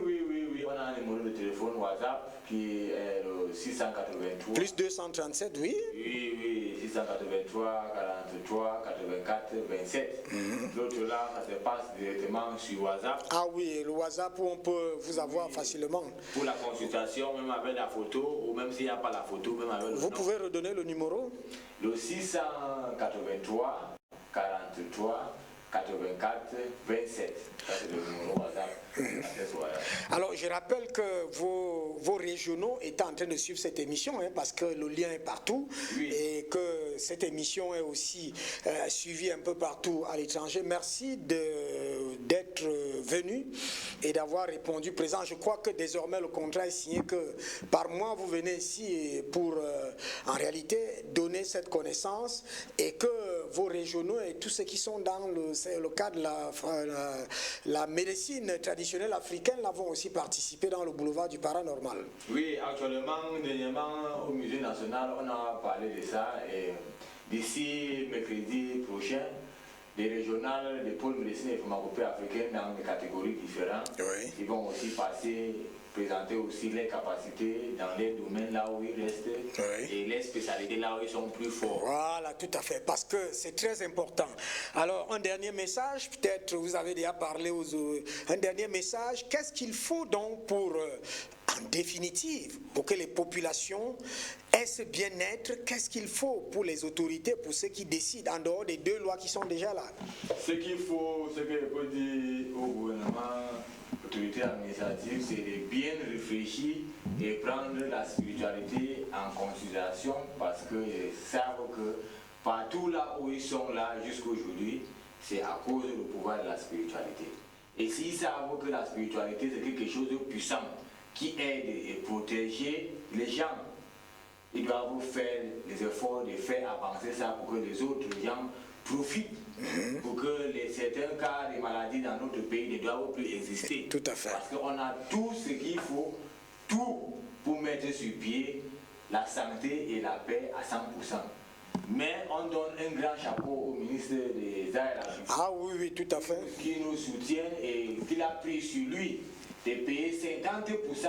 On a un numéro de téléphone WhatsApp qui est le 683. Plus 237, oui? Oui, 683, 43, 84, 27. L'autre là, ça se passe directement sur WhatsApp. Ah oui, le WhatsApp où on peut vous avoir facilement. Pour la consultation, même avec la photo, ou même s'il n'y a pas la photo, même avec le nom. Vous pouvez redonner le numéro? Le 683, 43, 84, 27. Ça, c'est le numéro WhatsApp. Alors, je rappelle que vos régionaux étaient en train de suivre cette émission, parce que le lien est partout, et que cette émission est aussi suivie un peu partout à l'étranger. Merci d'être venu et d'avoir répondu présent. Je crois que désormais, le contrat est signé que par mois, vous venez ici pour, en réalité, donner cette connaissance et que vos régionaux et tous ceux qui sont dans le cadre de la médecine traditionnelle africaine vont aussi participer dans le boulevard du paranormal. Oui, actuellement, dernièrement, au musée national, on a parlé de ça et d'ici mercredi prochain, des régionales, des pôles médecine et pharmacopée africaines dans des catégories différentes. Oui. Ils vont aussi présenter aussi les capacités dans les domaines là où ils restent et les spécialités là où ils sont plus forts. Voilà, tout à fait, parce que c'est très important. Alors, un dernier message, peut-être vous avez déjà parlé un dernier message, qu'est-ce qu'il faut donc pour, en définitive, pour que les populations aient ce bien-être, qu'est-ce qu'il faut pour les autorités, pour ceux qui décident en dehors des 2 lois qui sont déjà là? Ce qu'il faut, ce que je peux dire au gouvernement, autorité administrative, c'est de bien réfléchir et prendre la spiritualité en considération parce qu'ils savent que partout là où ils sont là jusqu'à aujourd'hui, c'est à cause du pouvoir de la spiritualité. Et s'ils savent que la spiritualité c'est quelque chose de puissant qui aide et protège les gens, ils doivent faire les efforts de faire avancer ça pour que les autres gens profitent, pour que certains cas de maladies dans notre pays ne doivent plus exister. Tout à fait. Parce qu'on a tout ce qu'il faut, tout pour mettre sur pied la santé et la paix à 100%. Mais on donne un grand chapeau au ministre des Arts et de la Culture. Ah oui, oui, tout à fait. Qui nous soutient et qu'il a pris sur lui de payer 50%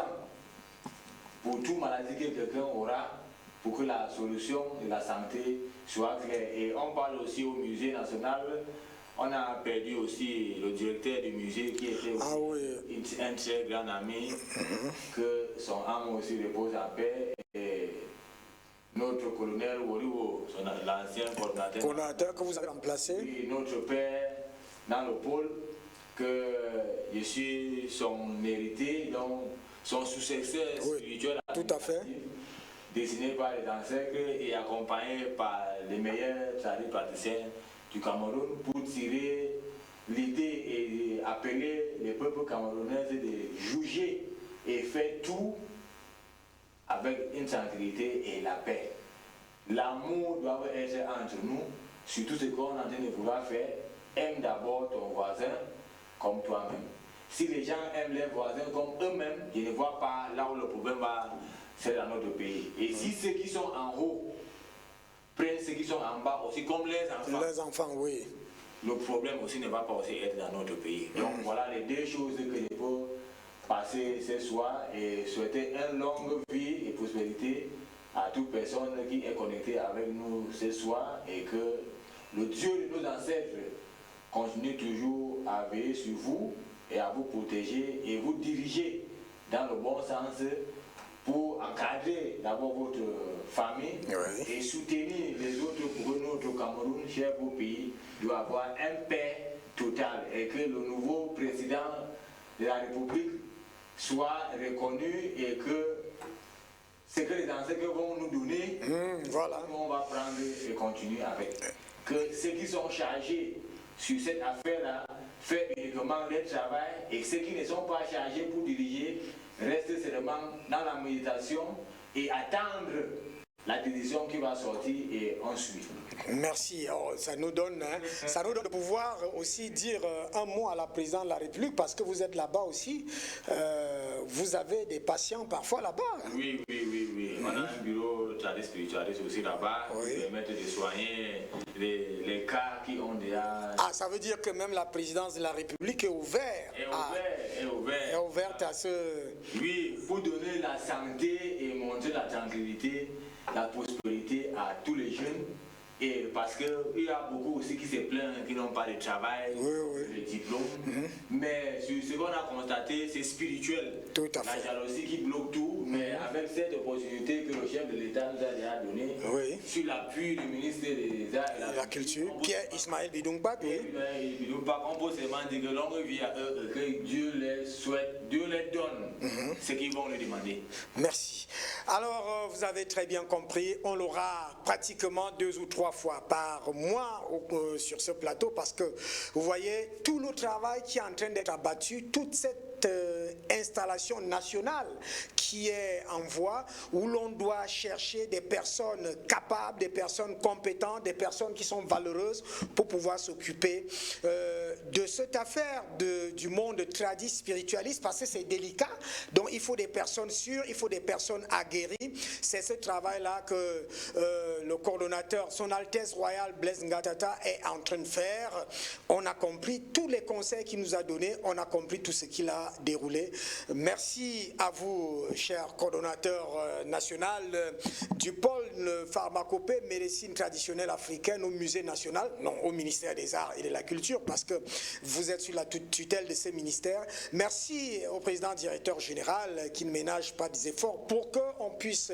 pour toute maladie que quelqu'un aura, pour que la solution de la santé soit claire. Et on parle aussi au musée national. On a perdu aussi le directeur du musée qui était aussi un très grand ami, que son âme aussi repose en paix. Et notre colonel Woriwo, l'ancien coordinateur que vous avez remplacé. Oui, notre père dans le pôle, que je suis son héritier, donc son successeur spirituel. Tout à fait. Dessiné par les ancêtres et accompagné par les meilleurs praticiens du Cameroun pour tirer l'idée et appeler les peuples camerounais de juger et faire tout avec une tranquillité et la paix. L'amour doit être entre nous, surtout ce qu'on est en train de vouloir faire. Aime d'abord ton voisin comme toi-même. Si les gens aiment leurs voisins comme eux-mêmes, je ne vois pas là où le problème va. C'est dans notre pays. Et si ceux qui sont en haut prennent ceux qui sont en bas aussi comme les enfants. Les enfants, oui. Le problème aussi ne va pas aussi être dans notre pays. Donc voilà les 2 choses que je peux passer ce soir et souhaiter une longue vie et prospérité à toute personne qui est connectée avec nous ce soir et que le Dieu de nos ancêtres continue toujours à veiller sur vous et à vous protéger et vous diriger dans le bon sens pour encadrer d'abord votre famille et soutenir les autres pour que notre Cameroun, cher beau pays, doit avoir un paix total et que le nouveau président de la République soit reconnu et que ce que les ancêtres vont nous donner, on va prendre et continuer avec. Que ceux qui sont chargés sur cette affaire-là fassent uniquement leur travail et ceux qui ne sont pas chargés pour diriger restent seulement dans la méditation et attendre la décision qui va sortir et on suit. Merci. Ça nous donne de pouvoir aussi dire un mot à la présidente de la République parce que vous êtes là-bas aussi. Vous avez des patients parfois là-bas. Oui. On a un bureau de tradition spiritualiste aussi là-bas qui permet de soigner les cas qui ont déjà... Ah, ça veut dire que même la présidence de la République est ouverte. Est ouverte à ce... Oui, pour donner la santé et montrer la tranquillité, la prospérité à tous les jeunes. Et parce qu'il y a beaucoup aussi qui se plaignent, qui n'ont pas de travail, de diplôme. Mais sur ce qu'on a constaté, c'est spirituel. Tout à fait. La jalousie qui bloque tout, mais avec cette opportunité que le chef de l'État nous a déjà donnée, sur l'appui du ministre des Arts et de la Culture, Pierre Ismaël Bidoumbak, on peut seulement dire que longue vie à eux, que Dieu les souhaite, Dieu les donne ce qu'ils vont lui demander. Merci. Alors, vous avez très bien compris, on l'aura pratiquement 2 ou 3 fois par mois sur ce plateau parce que vous voyez tout le travail qui est en train d'être abattu, toute cette cette installation nationale qui est en voie, où l'on doit chercher des personnes capables, des personnes compétentes, des personnes qui sont valeureuses pour pouvoir s'occuper de cette affaire du monde tradit spiritualiste, parce que c'est délicat. Donc il faut des personnes sûres, il faut des personnes aguerries. C'est ce travail-là que le coordonnateur, Son Altesse Royale Blaise Ngatata, est en train de faire. On a compris tous les conseils qu'il nous a donnés, on a compris tout ce qu'il a déroulé. Merci à vous, cher coordonnateur national du pôle pharmacopée médecine traditionnelle africaine au musée national, non, au ministère des Arts et de la Culture, parce que vous êtes sous la tutelle de ces ministères. Merci au président directeur général qui ne ménage pas des efforts pour qu'on puisse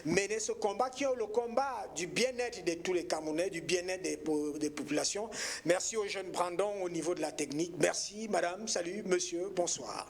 mener ce combat qui est le combat du bien-être de tous les Camerounais, du bien-être des populations. Merci au jeune Brandon au niveau de la technique. Merci madame, salut monsieur, bonsoir.